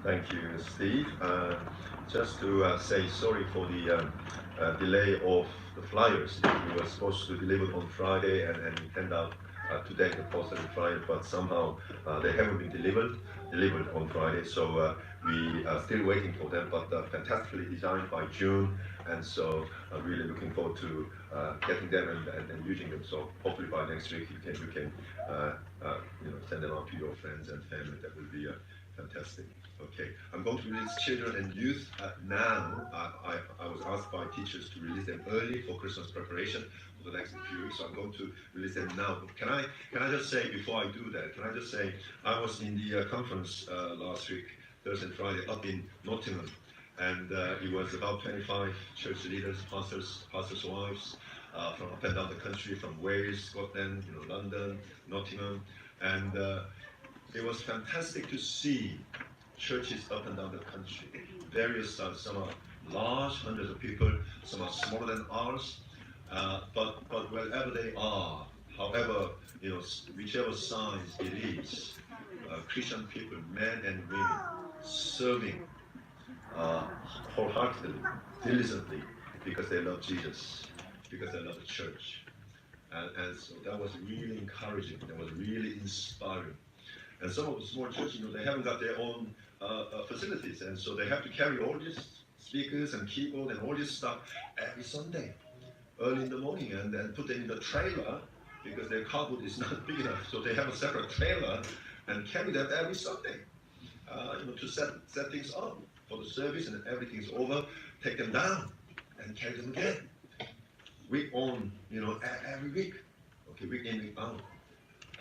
Thank you, Steve. Just to say sorry for the delay of the flyers. We were supposed to deliver on Friday and hand out today the postal flyer, but somehow they haven't been delivered on Friday. So we are still waiting for them, but fantastically designed by June, and so really looking forward to getting them and using them. So hopefully by next week you can send them out to your friends and family. That will be fantastic. Okay, I'm going to release children and youth now. I was asked by teachers to release them early for Christmas preparation for the next few weeks, so I'm going to release them now. But can I just say before I do that? Can I just say I was in the conference last week, Thursday and Friday, up in Nottingham, and it was about 25 church leaders, pastors' wives from up and down the country, from Wales, Scotland, London, Nottingham, and it was fantastic to see churches up and down the country. Various, some are large, hundreds of people, some are smaller than ours, but wherever they are, however, whichever size it is, Christian people, men and women, serving wholeheartedly, diligently, because they love Jesus, because they love the church. And so that was really encouraging, that was really inspiring. And some of the small churches, they haven't got their own facilities, and so they have to carry all these speakers and keyboard and all this stuff every Sunday, early in the morning, and then put them in the trailer because their carport is not big enough. So they have a separate trailer and carry them every Sunday, to set things up for the service, and everything's over, take them down and carry them again, week on, every week, okay, week in, week out,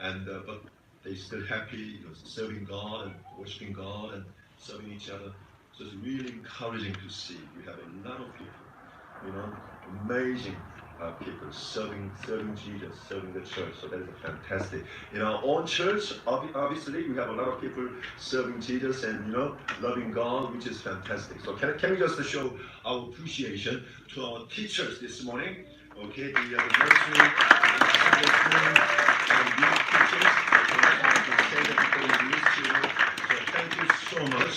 and but they're still happy, serving God and worshiping God and serving each other. So it's really encouraging to see. We have a lot of people, amazing people serving Jesus, serving the church. So that is fantastic. In our own church, obviously, we have a lot of people serving Jesus and loving God, which is fantastic. So can we just show our appreciation to our teachers this morning? Okay, the nursery, Sunday school, and youth teachers. So thank you so much.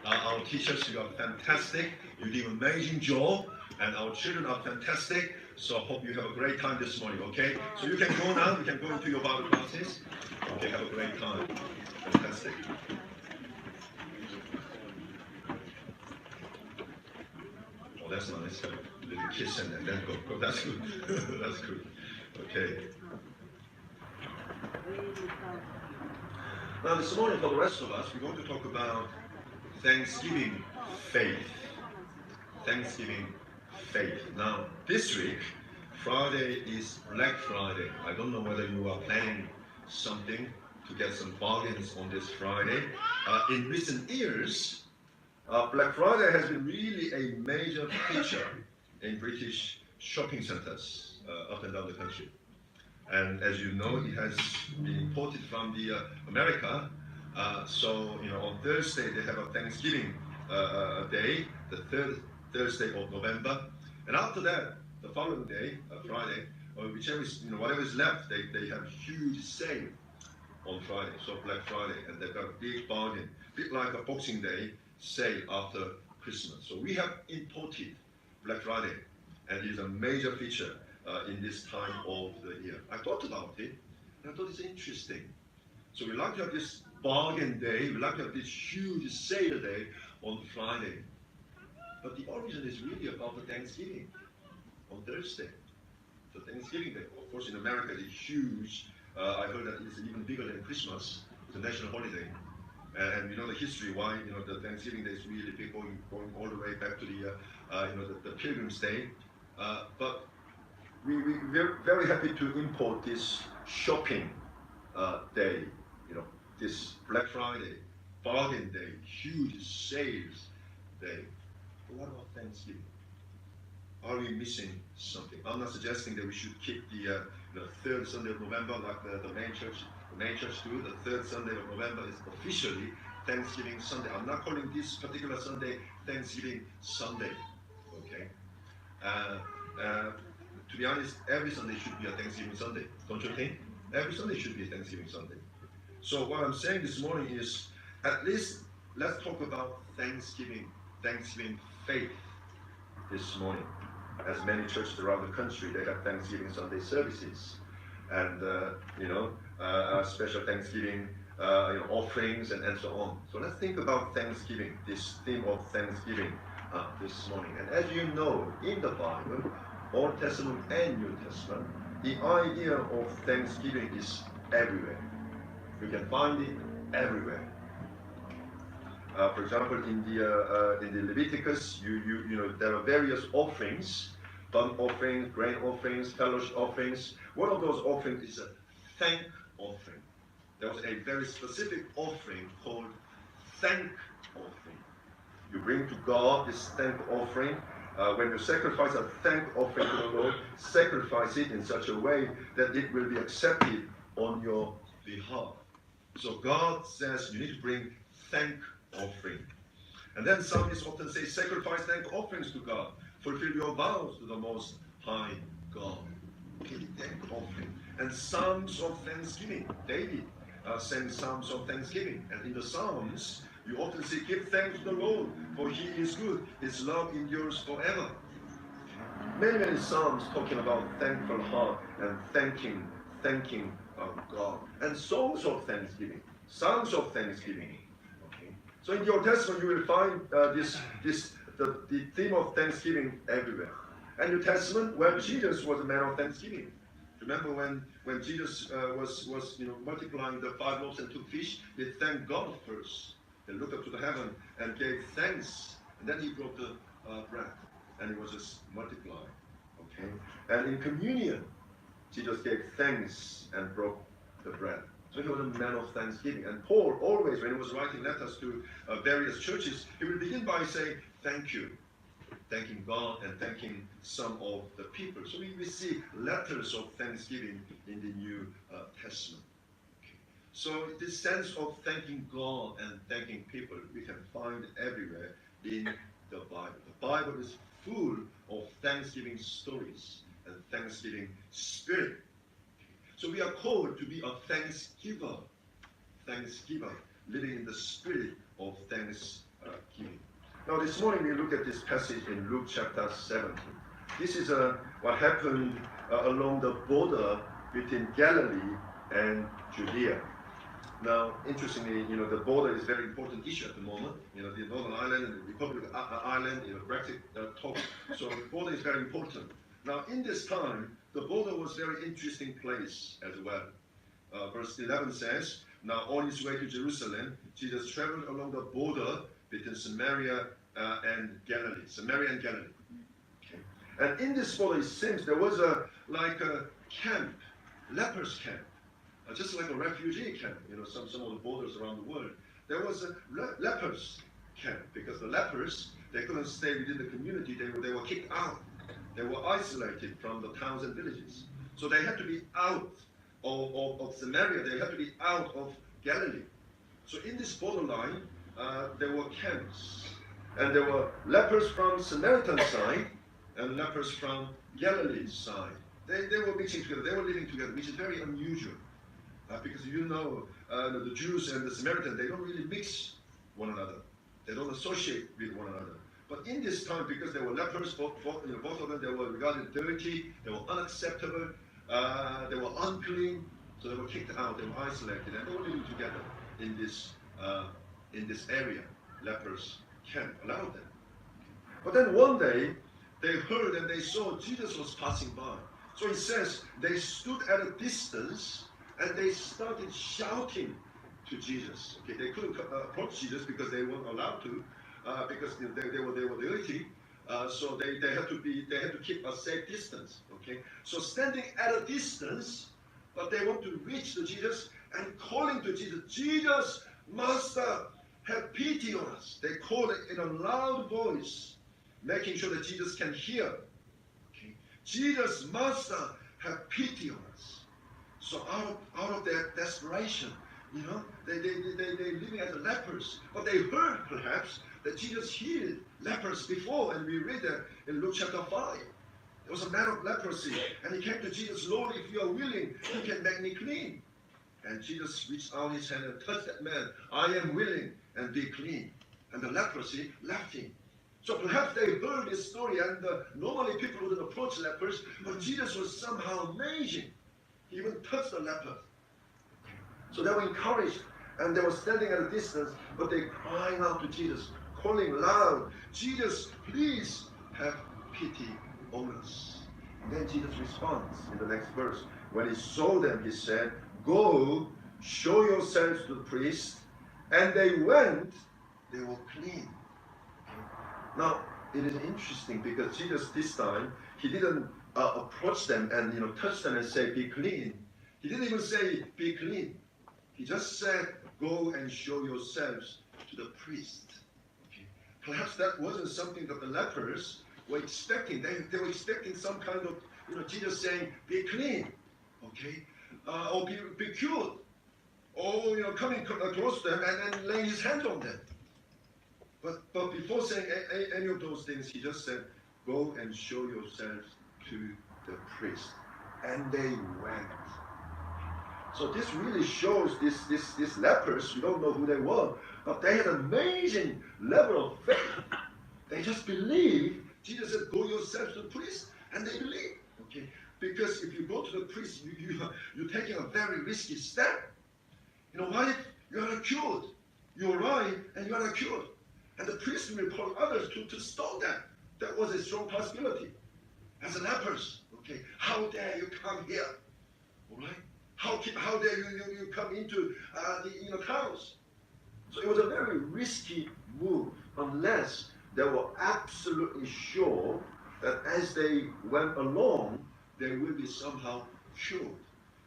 Our teachers, you are fantastic. You did an amazing job. And our children are fantastic. So I hope you have a great time this morning, okay? So you can go now. You can go into your Bible classes. Okay, have a great time. Fantastic. Oh, that's nice. A little kiss and then go. That's good. That's good. Okay. Now this morning, for the rest of us, we're going to talk about Thanksgiving faith. Thanksgiving faith. Now, this week, Friday is Black Friday. I don't know whether you are planning something to get some bargains on this Friday. In recent years, Black Friday has been really a major feature in British shopping centers up and down the country. And as you know, it has been imported from the America. So on Thursday they have a Thanksgiving day, the third Thursday of November, and after that, the following day, Friday, or whichever is, whatever is left, they have huge sale on Friday, so Black Friday, and they've got a big bargain, a bit like a Boxing Day sale after Christmas. So we have imported Black Friday, and it is a major feature in this time of the year. I thought about it, and I thought it's interesting. So we like to have this bargain day, we like to have this huge sale day on Friday. But the origin is really about the Thanksgiving on Thursday. So Thanksgiving Day, of course, in America is huge. I heard that it's even bigger than Christmas. It's a national holiday. And the history why the Thanksgiving Day is really big, going all the way back to the Pilgrim's Day. But we're very happy to import this shopping day, this Black Friday, bargain day, huge sales day. But what about Thanksgiving? Are we missing something? I'm not suggesting that we should keep the third Sunday of November like the main church do. The third Sunday of November is officially Thanksgiving Sunday. I'm not calling this particular Sunday Thanksgiving Sunday. Okay. To be honest, every Sunday should be a Thanksgiving Sunday. Don't you think? Every Sunday should be a Thanksgiving Sunday. So what I'm saying this morning is, at least let's talk about Thanksgiving faith this morning. As many churches around the country, they have Thanksgiving Sunday services, and special Thanksgiving offerings and so on. So let's think about Thanksgiving, this theme of Thanksgiving this morning. And as you know, in the Bible, Old Testament and New Testament, the idea of Thanksgiving is everywhere. You can find it everywhere. For example, in the Leviticus, there are various offerings, burnt offerings, grain offerings, fellowship offerings. One of those offerings is a thank offering. There was a very specific offering called thank offering. You bring to God this thank offering. When you sacrifice a thank offering to the Lord, sacrifice it in such a way that it will be accepted on your behalf. So God says you need to bring thank offering. And then psalmists often say, sacrifice thank offerings to God. Fulfill your vows to the Most High God. Okay, thank offering. And psalms of thanksgiving. David sang psalms of thanksgiving. And in the psalms, you often see, give thanks to the Lord, for he is good. His love endures forever. Many psalms talking about thankful heart and thanking God. And songs of thanksgiving, songs of thanksgiving. Okay. So in the Old Testament, you will find the theme of thanksgiving everywhere. And New Testament, well, Jesus was a man of thanksgiving. Remember when Jesus was multiplying the 5 loaves and 2 fish, he thanked God first. He looked up to the heaven and gave thanks, and then he broke the bread, and it was just multiplied. Okay, and in communion, Jesus gave thanks and broke the bread. So he was a man of thanksgiving. And Paul always, when he was writing letters to various churches, he would begin by saying, thank you, thanking God and thanking some of the people. So we see letters of thanksgiving in the New Testament. Okay. So this sense of thanking God and thanking people, we can find everywhere in the Bible. The Bible is full of thanksgiving stories and thanksgiving spirit. So we are called to be a thanksgiver, living in the spirit of thanksgiving. Now this morning we look at this passage in Luke chapter 17. This is what happened along the border between Galilee and Judea. Now, interestingly, the border is a very important issue at the moment. The Northern Ireland and the Republic of Ireland, Brexit talk. So the border is very important. Now, in this time, the border was a very interesting place as well. Verse 11 says, now on his way to Jerusalem, Jesus traveled along the border between Samaria and Galilee. Okay. And in this border, it seems there was a camp, lepers camp. Just like a refugee camp, some of the borders around the world. There was a lepers camp because the lepers, they couldn't stay within the community. They were kicked out. They were isolated from the towns and villages. So they had to be out of Samaria. They had to be out of Galilee. So in this borderline, there were camps. And there were lepers from Samaritan side and lepers from Galilee side. They were mixing together. They were living together, which is very unusual. Because the Jews and the Samaritans, they don't really mix one another. They don't associate with one another. But in this time, because they were lepers, both of them, they were regarded dirty, they were unacceptable, they were unclean, so they were kicked out, they were isolated, and they were living together in this area. Lepers camp allowed them. But then one day, they heard and they saw Jesus was passing by. So it says, they stood at a distance and they started shouting to Jesus. Okay, they couldn't approach Jesus because they weren't allowed to, because they were dirty. So they had to keep a safe distance. Okay, so standing at a distance, but they want to reach to Jesus and calling to Jesus, Jesus, Master, have pity on us. They call it in a loud voice, making sure that Jesus can hear. Okay, Jesus, Master, have pity on us. So out of their desperation, they living as lepers. But they heard perhaps that Jesus healed lepers before, and we read that in Luke chapter 5. There was a man of leprosy, and he came to Jesus, Lord, if you are willing, you can make me clean. And Jesus reached out his hand and touched that man. I am willing, and be clean. And the leprosy left him. So perhaps they heard this story, and normally people wouldn't approach lepers, but Jesus was somehow amazing. He even touched the leper. So they were encouraged, and they were standing at a distance, but they crying out to Jesus, calling loud, Jesus, please have pity on us. And then Jesus responds in the next verse. When he saw them, he said, go, show yourselves to the priest. And they went, they were clean. Now, it is interesting because Jesus this time, he didn't approach them and touch them and say, be clean. He didn't even say, be clean. He just said, go and show yourselves to the priest. Okay. Perhaps that wasn't something that the lepers were expecting. They were expecting some kind of, Jesus saying, be clean, okay, or be cured, or coming close to them and then laying his hand on them. But before saying any of those things, he just said, go and show yourselves to the priest. And they went. So this really shows these lepers, you don't know who they were, but they had an amazing level of faith. They just believed. Jesus said, go yourselves to the priest, and they believed. Okay? Because if you go to the priest, you're taking a very risky step. What if you are not cured? You arrive and you are not cured. And the priest will call others to stone them. That was a strong possibility. As a lepers, okay, how dare you come here? All right? How dare you come into the towns? So it was a very risky move, unless they were absolutely sure that as they went along, they will be somehow cured.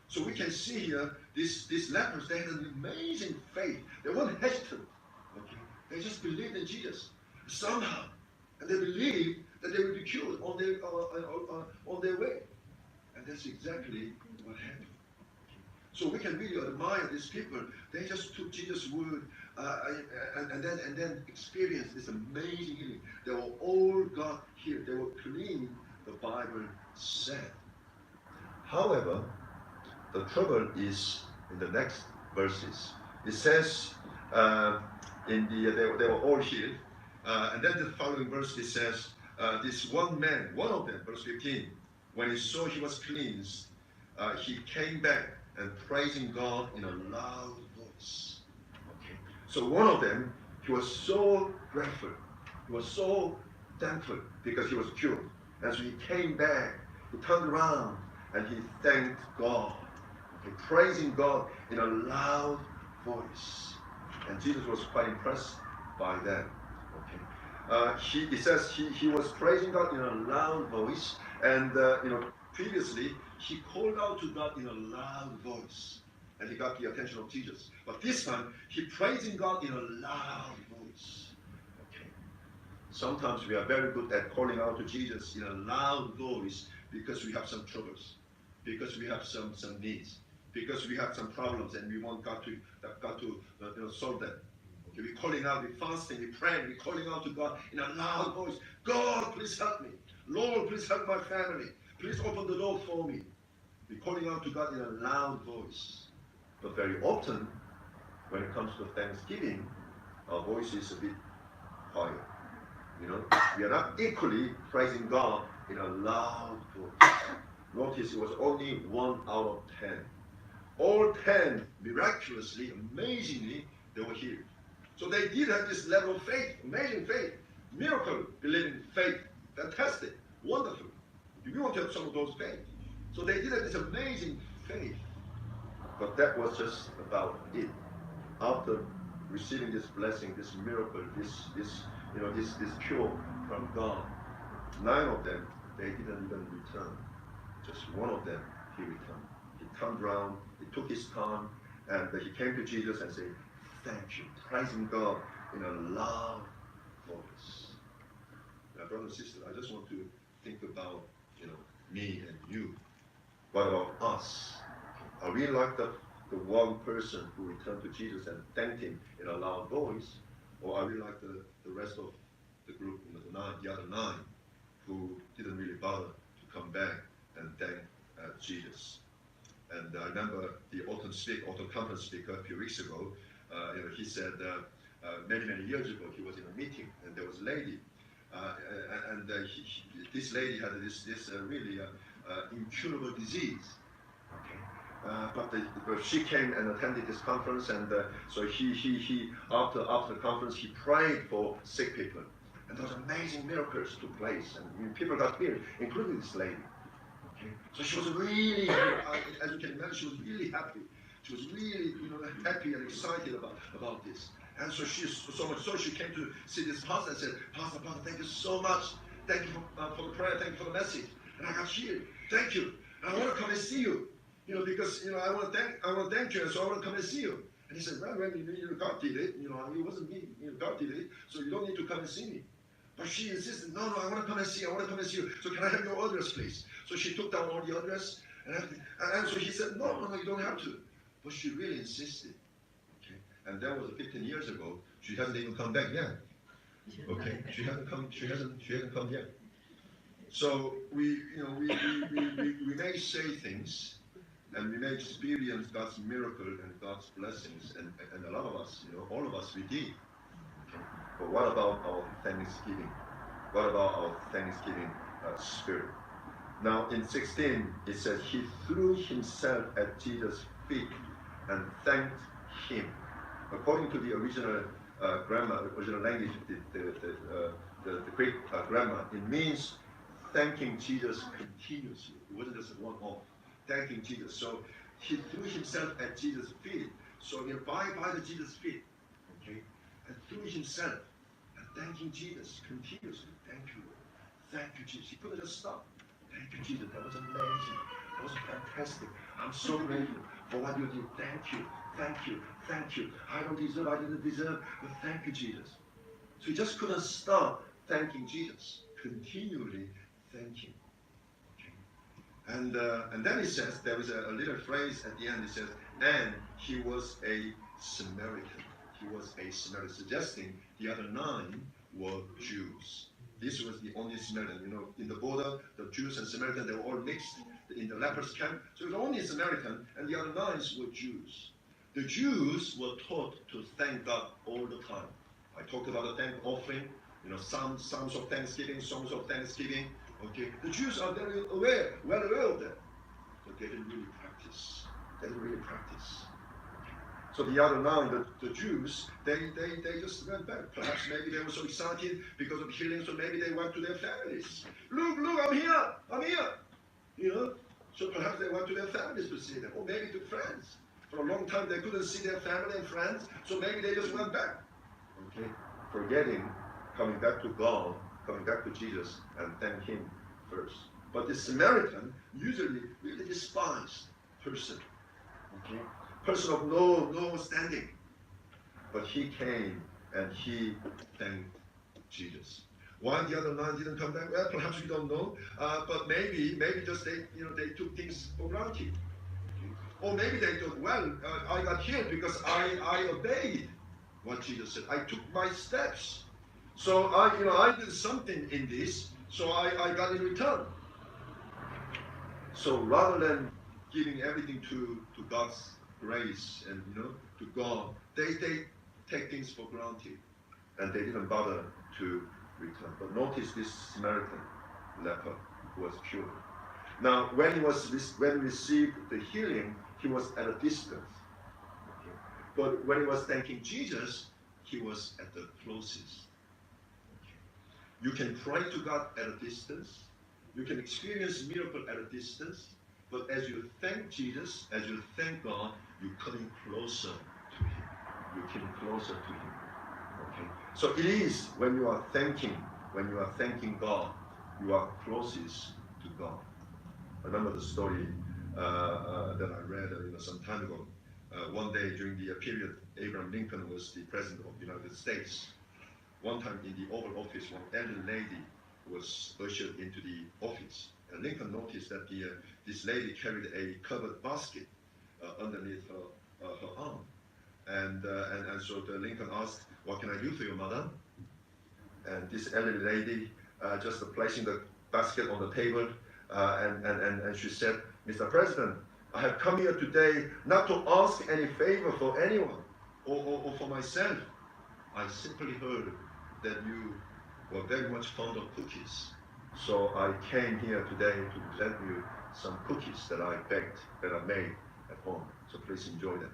So we can see here, these lepers, they had an amazing faith. They weren't hesitant. Okay? They just believed in Jesus somehow, and they believed that they would be cured on their way. And that's exactly what happened. So we can really admire these people. They just took Jesus' word and then experienced this amazing healing. They were all got healed. They were clean, the Bible said. However, the trouble is in the next verses. It says they were all healed, and then the following verse it says, this one man, one of them, verse 15, when he saw he was cleansed, he came back and praising God in a loud voice. Okay. So one of them, he was so grateful, he was so thankful because he was cured. And so he came back, he turned around, and he thanked God, okay, praising God in a loud voice. And Jesus was quite impressed by that. Okay. It says he was praising God in a loud voice, and previously he called out to God in a loud voice, and he got the attention of Jesus. But this time he praising God in a loud voice. Okay. Sometimes we are very good at calling out to Jesus in a loud voice because we have some troubles, because we have some needs, because we have some problems, and we want God to solve them. Okay, we're calling out, we're fasting, we're praying, we're calling out to God in a loud voice. God, please help me. Lord, please help my family. Please open the door for me. We're calling out to God in a loud voice. But very often, when it comes to Thanksgiving, our voice is a bit quiet. We are not equally praising God in a loud voice. Notice it was only 1 out of 10. All 10, miraculously, amazingly, they were healed. So they did have this level of faith, amazing faith, miracle believing faith, fantastic, wonderful. We want to have some of those faith. So they did have this amazing faith. But that was just about it. After receiving this blessing, this miracle, this cure from God, 9 of them, they didn't even return. Just one of them, he returned. He turned around, he took his time, and he came to Jesus and said, thank you, praising God in a loud voice. Now, brothers and sisters, I just want to think about, me and you. What about us? Are we like the one person who returned to Jesus and thanked him in a loud voice? Or are we like the rest of the group, the other 9, who didn't really bother to come back and thank Jesus? And I remember the autumn conference speaker a few weeks ago. He said many years ago he was in a meeting and there was a lady, this lady had this really incurable disease. Okay. But she came and attended this conference, and so he after the conference he prayed for sick people, and those amazing miracles took place, and people got healed, including this lady. Okay. So she was really, as you can imagine, she was really happy. She was really, happy and excited about this. And so so much so she came to see this pastor and said, Pastor, thank you so much. Thank you for the prayer. Thank you for the message. And I got healed. Thank you. And I want to come and see you. Because I want to thank you, and so I want to come and see you. And he said, well, God did it. It wasn't me. God did it. So you don't need to come and see me. But she insisted, no, I want to come and see you. I want to come and see you. So can I have your address, please? So she took down all the address and everything. And so he said, no, you don't have to. But she really insisted. Okay. And that was 15 years ago. She hasn't even come back yet. Okay. She hasn't come yet. So we may say things, and we may experience God's miracle and God's blessings, and a lot of us, all of us, we did. Okay. But what about our thanksgiving? What about our thanksgiving spirit? Now in 16, it says, he threw himself at Jesus' feet and thanked him. According to the original original language, the Greek grammar, it means thanking Jesus continuously. It wasn't just one-off. Thanking Jesus. So he threw himself at Jesus' feet. So by the Jesus' feet, okay, and threw himself and thanking Jesus continuously. Thank you, Lord. Thank you, Jesus. He couldn't just stop. Thank you, Jesus. That was amazing. That was fantastic. I'm so grateful for what you did. Thank you. Thank you. Thank you. I didn't deserve, but thank you, Jesus. So he just couldn't stop thanking Jesus. Continually thanking. And then it says, there is a little phrase at the end, it says, and he was a Samaritan. He was a Samaritan, suggesting the other 9 were Jews. This was the only Samaritan. In the border, the Jews and Samaritans, they were all mixed in the lepers camp. So it was only a Samaritan, and the other 9 were Jews. The Jews were taught to thank God all the time. I talked about the thank offering, psalms of thanksgiving, songs of thanksgiving. Okay, the Jews are very well aware of that, but they didn't really practice. So the other 9, the Jews, they just went back. Perhaps maybe they were so excited because of healing, so maybe they went to their families. Look, I'm here. So perhaps they went to their families to see them, or maybe to friends. For a long time they couldn't see their family and friends, so maybe they just went back. Okay, forgetting, coming back to God, coming back to Jesus, and thank him first. But the Samaritan usually really despised person. Okay? Person of no standing. But he came and he thanked Jesus. Why the other 9 didn't come back? Well, perhaps we don't know. But maybe just they took things for granted. Okay? Or maybe they thought, well, I got healed because I obeyed what Jesus said. I took my steps. So I did something in this, so I got in return. So rather than giving everything to God's grace and to God, they take things for granted, and they didn't bother to return. But notice this Samaritan leper who was cured. Now, when he received the healing, he was at a distance. Okay? But when he was thanking Jesus, he was at the closest. You can pray to God at a distance. You can experience miracle at a distance. But as you thank Jesus, as you thank God, you're coming closer to him. You're getting closer to him. Okay? So it is when you are thanking God, you are closest to God. I remember the story that I read some time ago. One day during the period Abraham Lincoln was the president of the United States. One time in the Oval Office, one elderly lady was ushered into the office. And Lincoln noticed that this lady carried a covered basket underneath her arm. And so the Lincoln asked, what can I do for you, madam? And this elderly lady just placing the basket on the table, and she said, Mr. President, I have come here today not to ask any favor for anyone or for myself. I simply heard that you were very much fond of cookies. So I came here today to present you some cookies that I baked, that I made at home. So please enjoy them.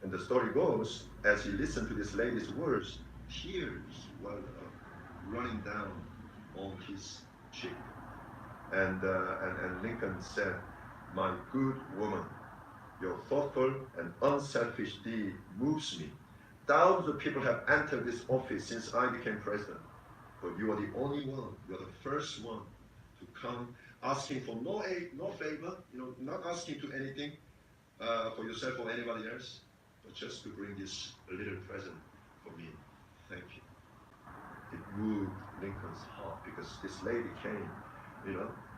And the story goes, as he listened to this lady's words, tears were running down on his cheek. And Lincoln said, "My good woman, your thoughtful and unselfish deed moves me. Thousands of people have entered this office since I became president, but you are the only one, you are the first one to come asking for no aid, no favor, not asking to anything for yourself or anybody else, but just to bring this little present for me. Thank you." It moved Lincoln's heart because this lady came,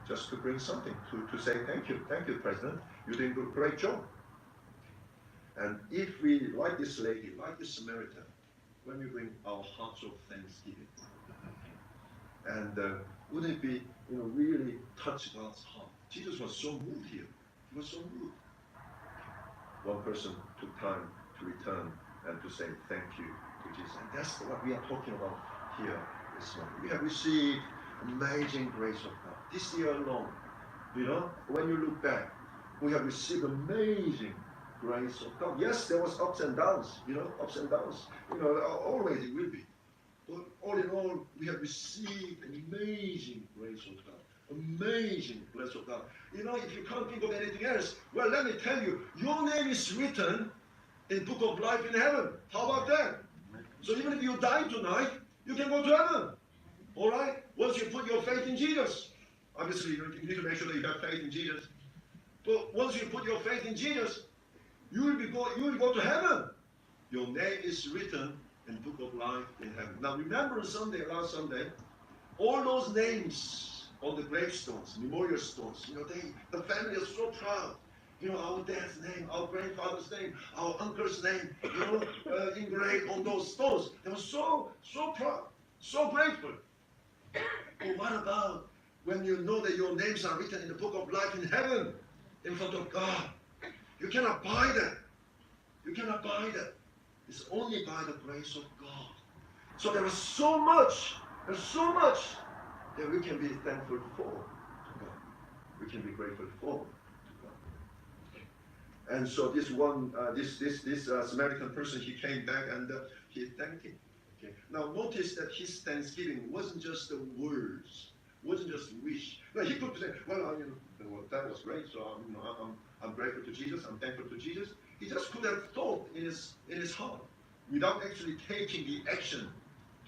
just to bring something, to say thank you, President, you did a great job. And if we, like this lady, like this Samaritan, when we bring our hearts of thanksgiving, and wouldn't it be, really touch God's heart? Jesus was so moved here. He was so moved. One person took time to return and to say thank you to Jesus. And that's what we are talking about here this morning. We have received amazing grace of God. This year alone, when you look back, we have received amazing grace of God. Yes, there was ups and downs, ups and downs. Always it will be. But all in all, we have received an amazing grace of God. Amazing grace of God. If you can't think of anything else, well, let me tell you, your name is written in the book of life in heaven. How about that? So even if you die tonight, you can go to heaven. All right? Once you put your faith in Jesus. Obviously, you need to make sure that you have faith in Jesus. But once you put your faith in Jesus, you will go to heaven. Your name is written in the book of life in heaven. Now remember last Sunday, all those names on the gravestones, memorial stones, the family is so proud. Our dad's name, our grandfather's name, our uncle's name, engraved on those stones. They were so proud, so grateful. But what about when you know that your names are written in the book of life in heaven, in front of God? You cannot buy that. You cannot buy that. It's only by the grace of God. So there is so much that we can be thankful for to God. We can be grateful for to God. And so this Samaritan person, he came back and he thanked him. Okay. Now notice that his thanksgiving wasn't just the words, wasn't just wish. No, he could say, well, that was great. So I'm grateful to Jesus. I'm thankful to Jesus. He just could have thought in his heart, without actually taking the action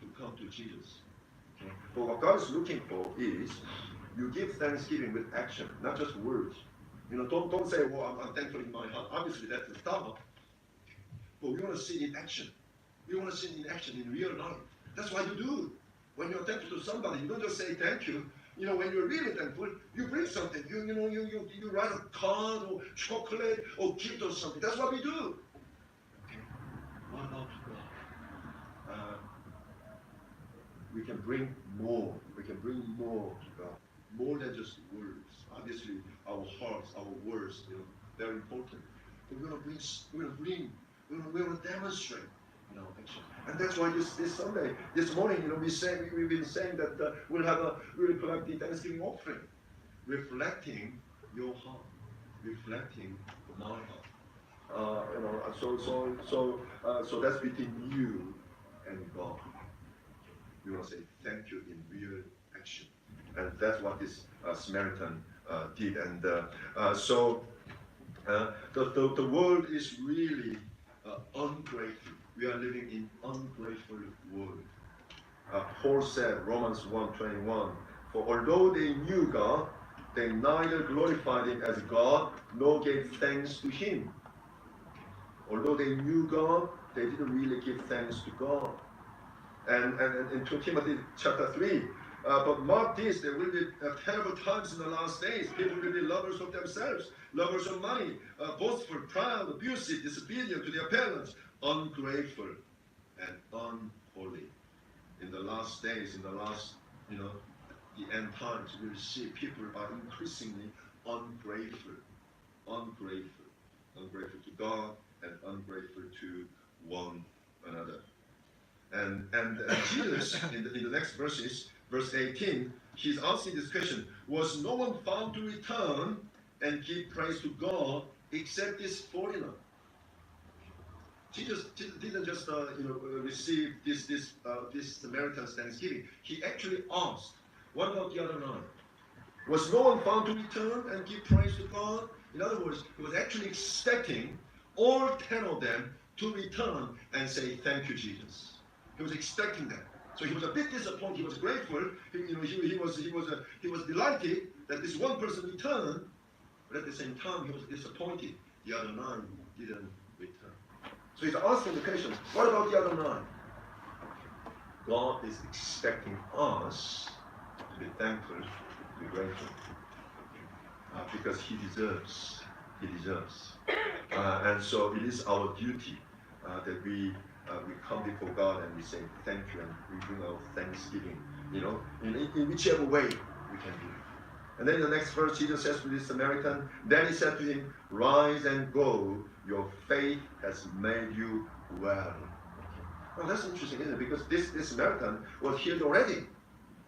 to come to Jesus. Okay? But what God is looking for is you give thanksgiving with action, not just words. Don't say, well, I'm thankful in my heart. Obviously, that's the start. But we want to see it in action. We want to see it in action in real life. That's what you do. When you're thankful to somebody, you don't just say thank you. When you're really thankful, you bring something. You write a card or chocolate or gift or something. That's what we do. Okay. What about God? We can bring more. We can bring more to God. More than just words. Obviously, our hearts, our words, they're important. But we want to demonstrate, action. And that's why this Sunday, this morning, we've been saying that we'll collect the Thanksgiving offering, reflecting your heart, reflecting my heart. So that's between you and God. We want to say thank you in real action, and that's what this Samaritan did. And the world is really ungrateful. We are living in ungrateful world. Paul said, Romans 1:21, for although they knew God, they neither glorified him as God nor gave thanks to him. Although they knew God, they didn't really give thanks to God. And in 2 Timothy chapter 3, but mark this, there will be terrible times in the last days. People will be lovers of themselves, lovers of money, boastful, proud, abusive, disobedient to their parents, ungrateful, and unholy. In the last days, in the last, the end times, we will see people are increasingly ungrateful. ungrateful. Ungrateful to God and ungrateful to one another. And Jesus, in the next verses, verse 18, he's asking this question: was no one found to return and give praise to God except this foreigner? Jesus didn't just receive this Samaritan's thanksgiving. He actually asked, "What about the other nine? Was no one found to return and give praise to God?" In other words, he was actually expecting all 10 of them to return and say, "Thank you, Jesus." He was expecting that. So he was a bit disappointed. He was grateful. He was delighted that this one person returned, but at the same time he was disappointed. The other nine didn't return. So he's asking the question: what about the other nine? God is expecting us to be thankful, to be grateful, because He deserves. He deserves. And so it is our duty that we come before God and we say thank you, and we bring our thanksgiving, in whichever way we can do it. And then in the next verse, Jesus says to this Samaritan, then he said to him, "Rise and go, your faith has made you well." Well, that's interesting, isn't it? Because this Samaritan was healed already.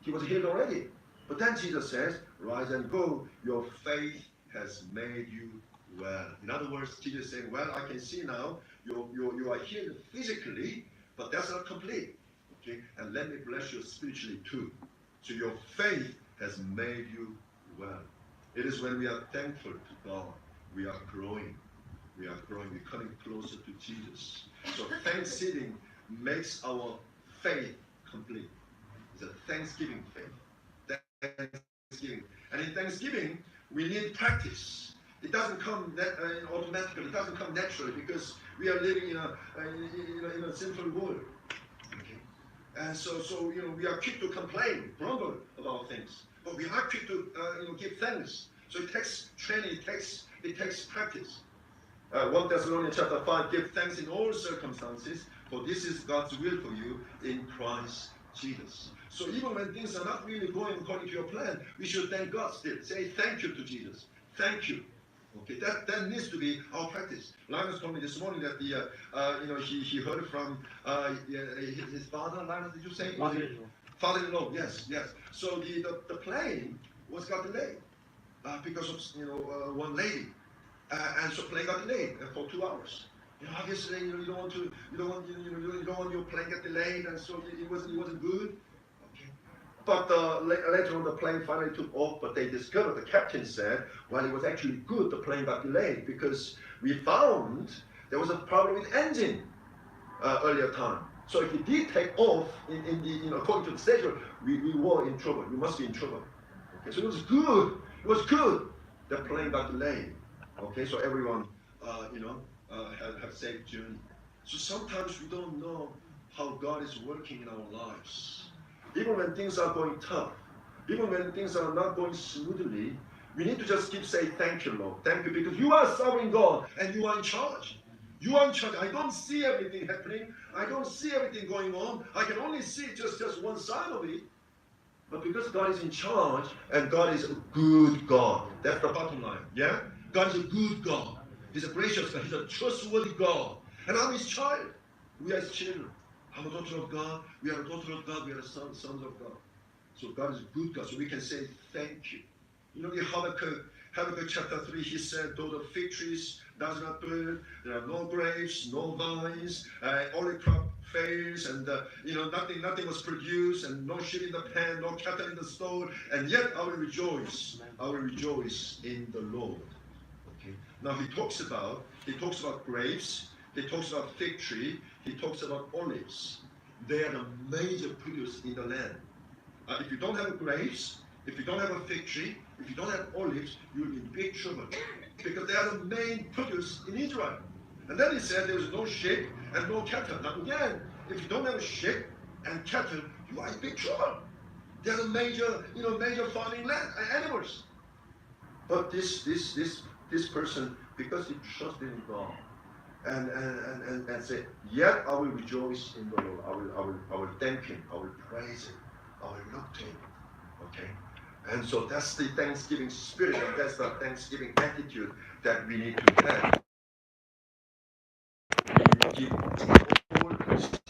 He was healed already. But then Jesus says, "Rise and go, your faith has made you well." In other words, Jesus is saying, well, I can see now you are healed physically, but that's not complete. Okay? And let me bless you spiritually too. So your faith has made you well. It is when we are thankful to God, we are growing. We are growing. We're coming closer to Jesus. So thanksgiving makes our faith complete. It's a thanksgiving faith. Thanksgiving. And in thanksgiving, we need practice. It doesn't come automatically. It doesn't come naturally because we are living in a sinful world. Okay? And so we are quick to complain, grumble about things, but we are quick to give thanks. So it takes training. It takes practice. 1 Thessalonians chapter 5, give thanks in all circumstances, for this is God's will for you in Christ Jesus. So even when things are not really going according to your plan, we should thank God still. Say thank you to Jesus. Thank you. Okay, that needs to be our practice. Linus told me this morning that he heard from his father. Linus, did you say? Father-in-law. Father-in-law. Yes. So the plane got delayed because of one lady, and so plane got delayed for 2 hours. Obviously, you don't want your plane get delayed, and so it wasn't good. But later on, the plane finally took off, but they discovered, the captain said, well, it was actually good the plane got delayed because we found there was a problem with engine earlier time. So if it did take off according to the schedule, we were in trouble. We must be in trouble. Okay, so it was good. It was good the plane got delayed. Okay, so everyone, have safe journey. So sometimes we don't know how God is working in our lives. Even when things are going tough, even when things are not going smoothly, we need to just keep saying, thank you, Lord. Thank you, because you are sovereign God and you are in charge. You are in charge. I don't see everything happening. I don't see everything going on. I can only see just one side of it. But because God is in charge and God is a good God, that's the bottom line. Yeah? God is a good God. He's a gracious God. He's a trustworthy God. And I'm His child. We are His children. I'm a daughter of God. We are a daughter of God. We are sons of God. So God is a good God. So we can say thank you. In Habakkuk chapter 3, he said, though the fig trees does not bear, there are no grapes, no vines, olive crop fails, and nothing was produced, and no sheep in the pen, no cattle in the stall, and yet I will rejoice. I will rejoice in the Lord. Okay. Now he talks about grapes, he talks about fig tree, he talks about olives. They are the major produce in the land. If you don't have grapes, if you don't have a fig tree, if you don't have olives, you'll be in big trouble. Because they are the main produce in Israel. And then he said there is no sheep and no cattle. Now again, if you don't have sheep and cattle, you are in big trouble. They are the major farming land animals. But this person, because he trusted in God, and said, yet I will rejoice in the Lord. I will thank Him. I will praise Him. I will look to Him. Okay? And so that's the Thanksgiving spirit, and that's the Thanksgiving attitude that we need to have. We give all praises.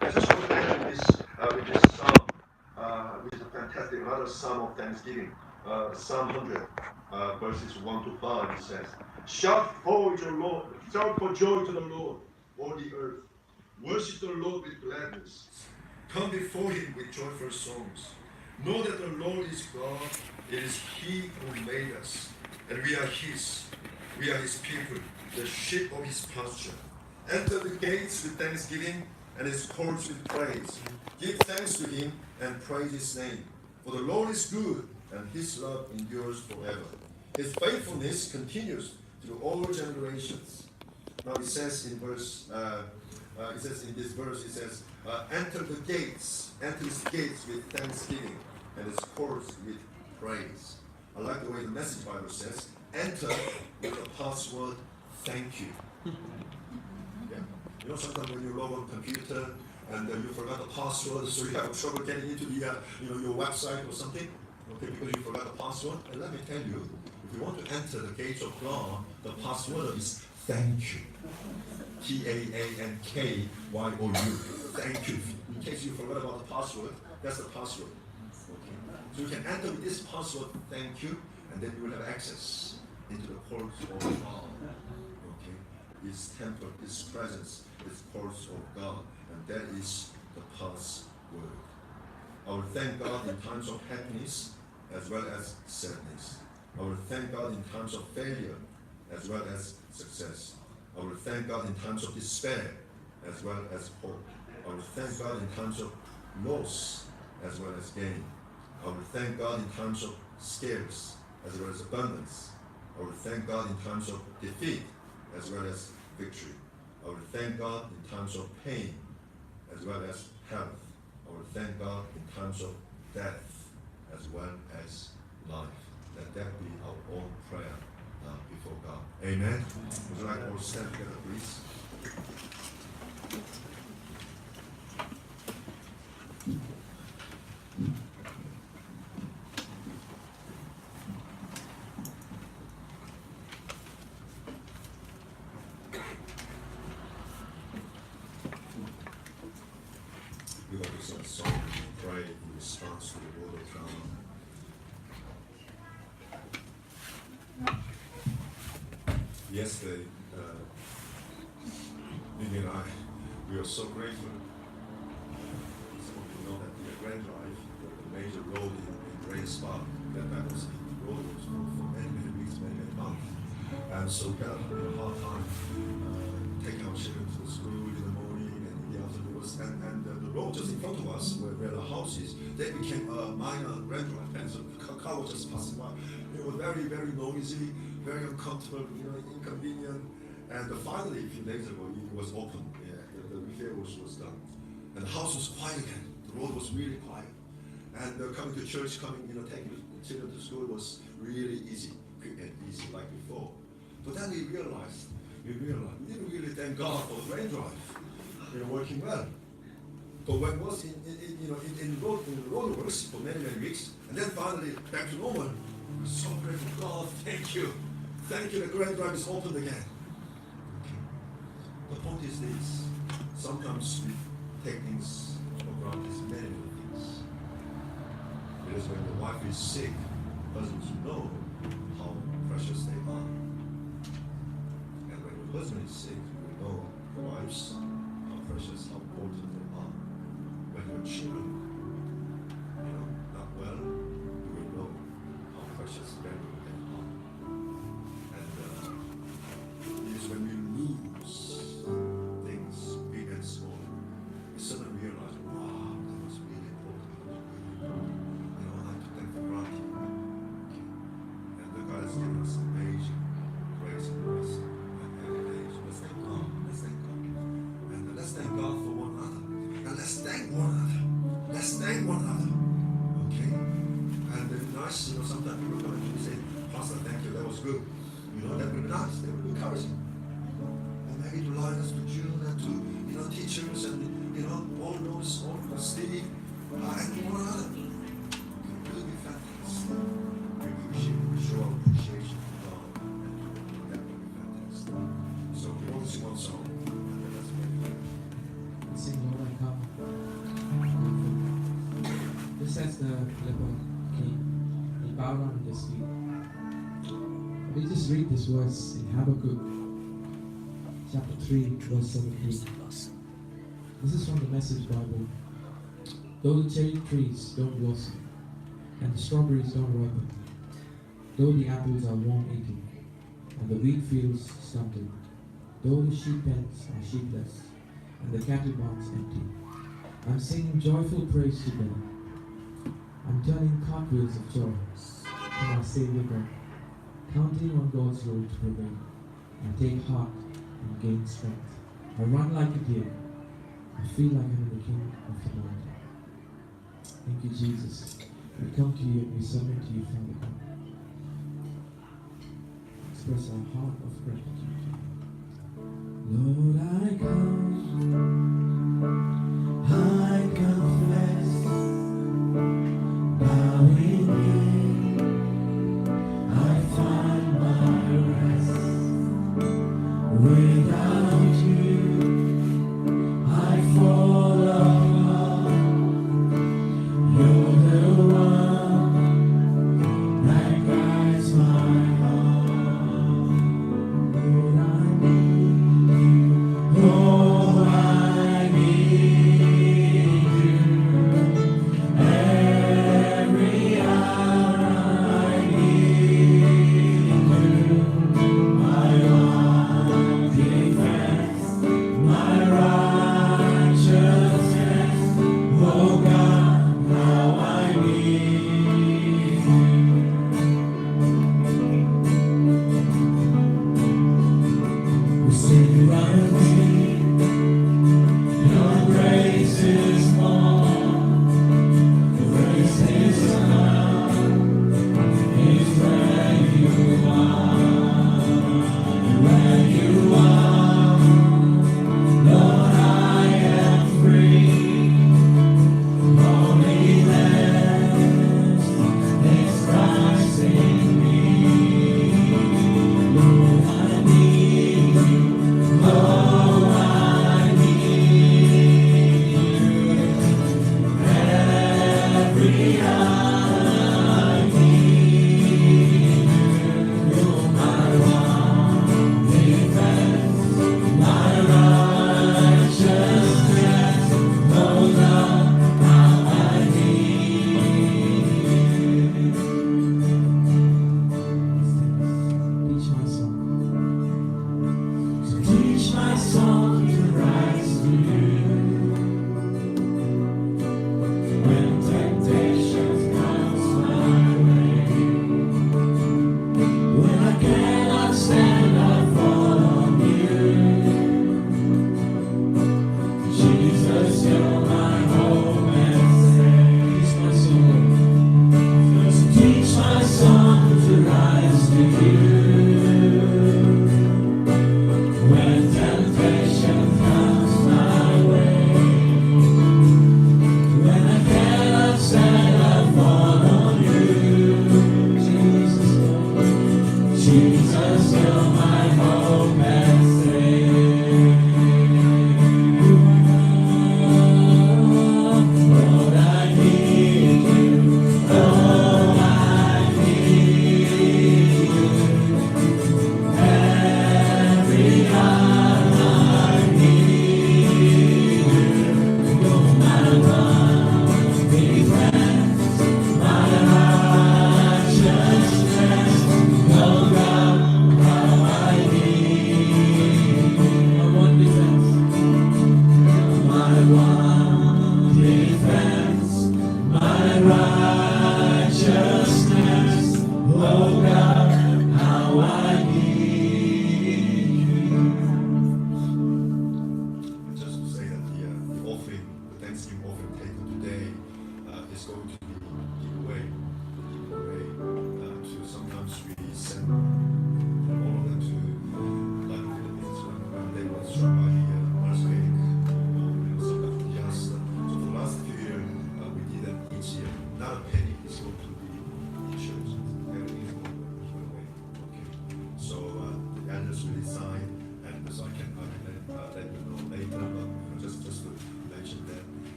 I just want to end with this psalm, which is a fantastic, another psalm of Thanksgiving. Psalm 100, verses 1 to 5, it says, shout for joy to the Lord, all the earth. Worship the Lord with gladness. Come before him with joyful songs. Know that the Lord is God. It is he who made us, and we are his. We are his people, the sheep of his pasture. Enter the gates with thanksgiving and his courts with praise. Give thanks to him and praise his name. For the Lord is good, and his love endures forever. His faithfulness continues through all generations. Now it says in this verse, it says, enter his gates with thanksgiving and his courts with praise. I like the way the Message Bible says, enter with the password, thank you. Yeah. You know, sometimes when you log on a computer and you forgot the password, so you have trouble getting into the your website or something, okay, because you forgot the password. And let me tell you, if you want to enter the gates of God, the password is thank you. TANKYOU. Thank you. In case you forgot about the password, that's the password. Okay. So you can enter with this password, thank you, and then you will have access into the courts of God. Okay. His temple, his presence, his courts of God, and that is the password. I will thank God in times of happiness as well as sadness. I will thank God in times of failure as well as success. I will thank God in times of despair as well as hope. I will thank God in times of loss as well as gain. I will thank God in times of scarce as well as abundance. I will thank God in times of defeat as well as victory. I will thank God in times of pain as well as health. I will thank God in times of death as well as life. Let that be our own prayer before God. Amen. Would you like all stand together, please? We want to sing a song and pray in response to the word of God. Yesterday, Lily and I, we are so grateful. Some of you know that the Grand Drive, the major road in Grace Park, that was the road was for many weeks, many months. And so we got a hard time taking our children to the school in the morning and in the afternoons. And the road just in front of us, where the house is, they became a minor Grand Drive. And so the car was just passing by. It was very, very noisy, very uncomfortable, inconvenient. And finally, a few days ago, it was open. Yeah, the repair was done. And the house was quiet again. The road was really quiet. And coming to church, taking the children to school was really easy, quick and easy like before. But then we realized we didn't really thank God for the Grand Drive, working well. But when it was in roadworks for many weeks, and then finally back to normal, we're so grateful. God, thank you. Thank you, the Grand Drive is opened again. Okay. The point is this. Sometimes we take things for granted, many things. Because when the wife is sick, husbands know how precious they are. And when the husband is sick, you know, wives, how precious, how important they are. When your children, not well, you will know how precious they are. And it is when we lose things, big and small, we suddenly realize, wow, that was really important. I took them for granted. And the God has given us amazing grace and mercy. Let's thank God. Let's thank God. And let's thank God for one another. And let's thank one another. Let's thank one another. Okay? And it's nice, sometimes people come and say, Pastor, thank you, that was good. That would be nice, that would be encouraging. And maybe to leaders, to June, and to teachers, and all those, Steve, and one another. It will be fantastic. show our appreciation for God. That would be fantastic. So we want to sing one song, and then let's pray. Sing Lord I Come. This says the leper king. He bowed down at his feet. We just read this verse in Habakkuk chapter 3, verse 17. This is from the Message Bible. Though the cherry trees don't blossom, and the strawberries don't ripen, though the apples are worm eaten, and the wheat fields stunted, though the sheep pens are sheepless, and the cattle barns empty, I'm singing joyful praise to God. I'm turning cartwheels of joy to my Savior God, counting on God's road to prevail. I take heart and gain strength. I run like a deer. I feel like I'm the king of the land. Thank you, Jesus. We come to you and we submit to you, Father God. Express our heart of gratitude. Lord, I confess, bowing knee, I find my rest. Without you, I fall apart. You're the one that guides my heart. Lord, I need you. Oh,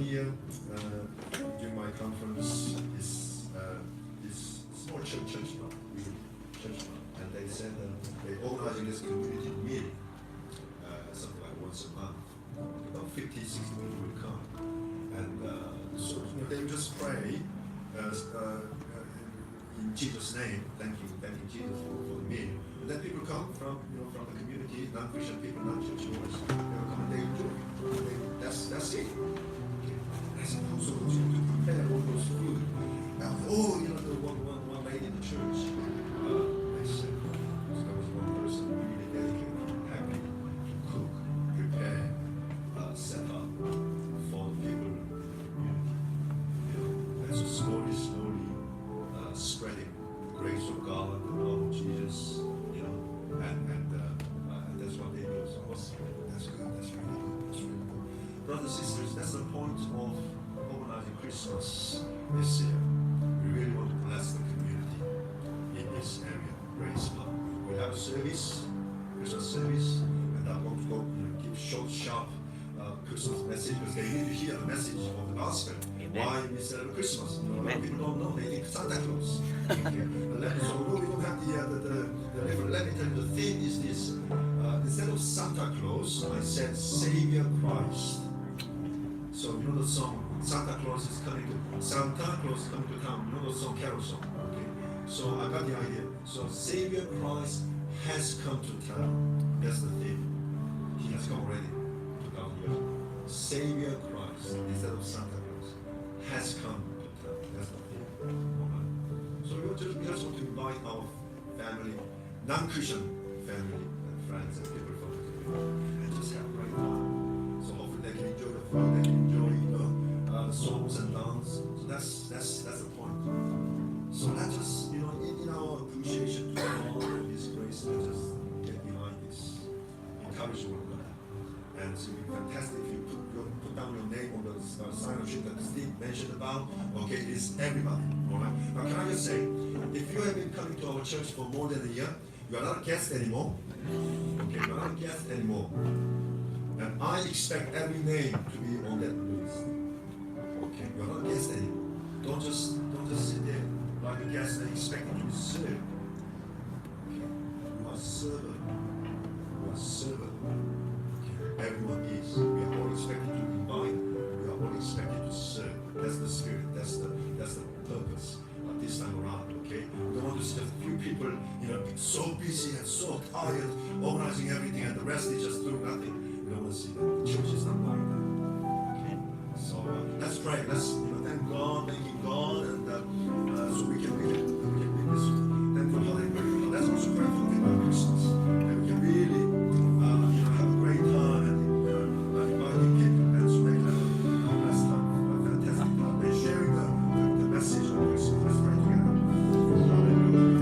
here during my conference is small church now, and they said they're organizing this community meeting, something like once a month. About 50, 60 people will come, and so they will just pray in Jesus' name, thanking Jesus for the meeting. And then people come from from the community, non-Christian people, non-churchgoers. They will come and they enjoy. That's it. As opposed to prepare all those food. Now, the one lady in the church, they said there was one person really dedicated, happy to cook, prepare, set up for the people in the community. And so slowly, spreading the grace of God, the love of Jesus, and that's what they do. So that's good. That's really good. That's really good. Brothers and sisters, that's the point of organizing Christmas this year. We really want to bless the community in this area. Praise God. We'll have a service, Christmas service, and I want to go give short, sharp Christmas message because they need to hear the message of the gospel. Amen. Why we celebrate Christmas? A lot of people don't know. They think Santa Claus. So we don't have the different. Let me tell you, the theme is this. Instead of Santa Claus, I said Savior Christ. So the song Santa Claus is coming to town. The song, carol song. Okay. So I got the idea. So Savior Christ has come to town. That's the theme. He has come already to come here. Savior Christ instead of Santa Claus has come to town. That's the theme. So we just want to invite our family, non-Christian family and friends and people from the community, and just have a great time. So hopefully they can enjoy the food, they can enjoy the songs and dance. So that's the point. So let's just in our appreciation to God for His grace, let's just get behind this, encourage one another, and so it'd be fantastic if you put down your name on the sign of ship that Steve mentioned about. Okay, it's everybody. Alright. Now can I just say, if you have been coming to our church for more than a year, you are not a guest anymore. Okay, you are not a guest anymore. And I expect every name to be on that list. Okay, you are not a guest anymore. Don't just sit there like a guest and expect to be served. Okay, you are a servant. You are a servant. Okay, everyone is. We are all expected to invite. We are all expected to serve. That's the spirit. That's the purpose this time around. Okay, we don't want to see just a few people, so busy and so tired, organizing everything, and the rest is just doing nothing. We don't want to see that. The church is not like that. Okay, so let's pray. Let's thank God, thanking God, and so we can be this thankful holiday. Let's also pray for the Christmas, and we can really have a great time and inviting people and so make a blessed time, a fantastic time, and sharing the message of Christmas. Let's pray together. Hallelujah.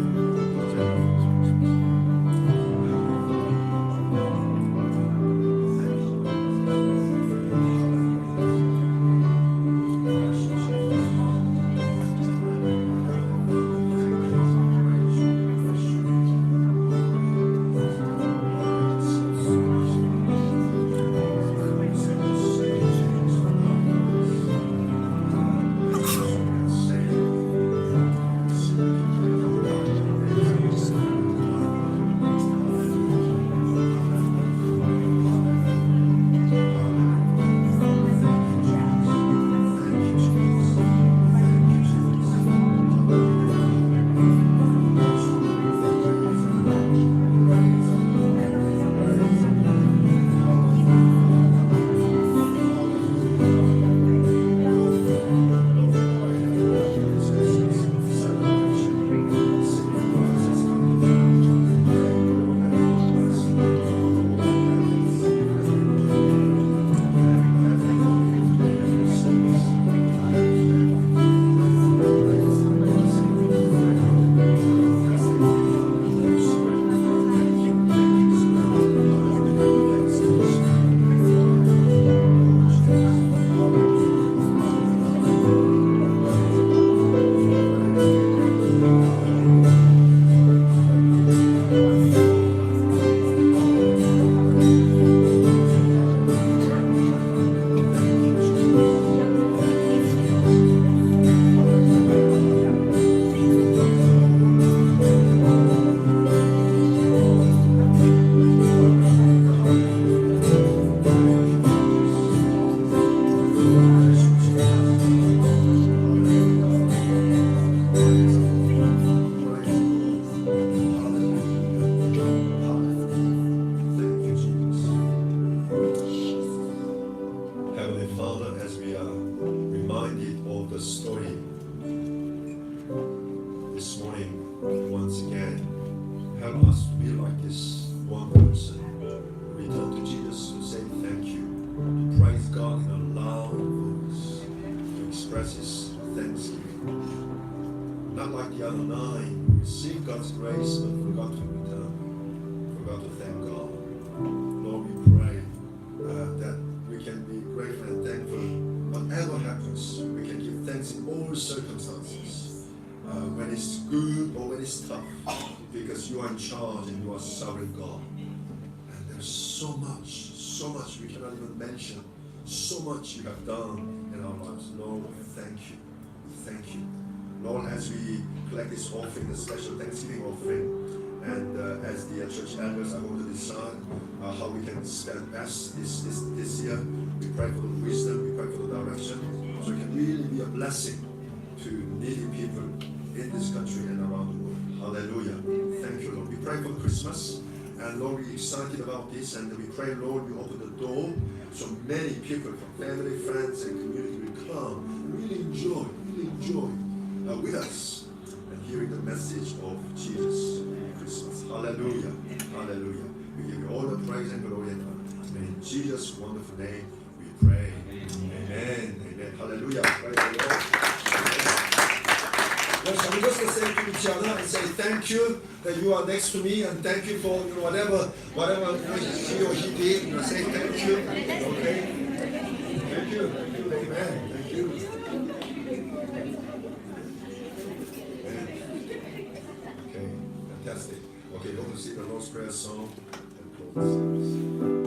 God's grace, but forgot to return, forgot to thank God. Lord, we pray that we can be grateful and thankful. Whatever happens, we can give thanks in all circumstances. When it's good or when it's tough, because you are in charge and you are sovereign God. And there's so much we cannot even mention. So much you have done in our lives. Lord, thank you. Thank you. Lord, as we collect this offering, the special Thanksgiving offering, and as the church elders are going to decide how we can spend best this year, we pray for the wisdom, we pray for the direction, so it can really be a blessing to needy people in this country and around the world. Hallelujah. Thank you, Lord. We pray for Christmas, and Lord, we're excited about this, and we pray, Lord, you open the door so many people from family, friends, and community will come and really enjoy with us and hearing the message of Jesus in Christmas. Hallelujah. Hallelujah. We give you all the praise and glory and honor. And in Jesus' wonderful name we pray. Amen. Amen. Hallelujah. Praise the Lord. Yes, I'm just going to say to each other and say thank you that you are next to me, and thank you for whatever she or he did. Say thank you. Okay. Thank you. Amen. Thank you. Okay, fantastic. Okay, we're going to sing the Lord's Prayer song and close the service.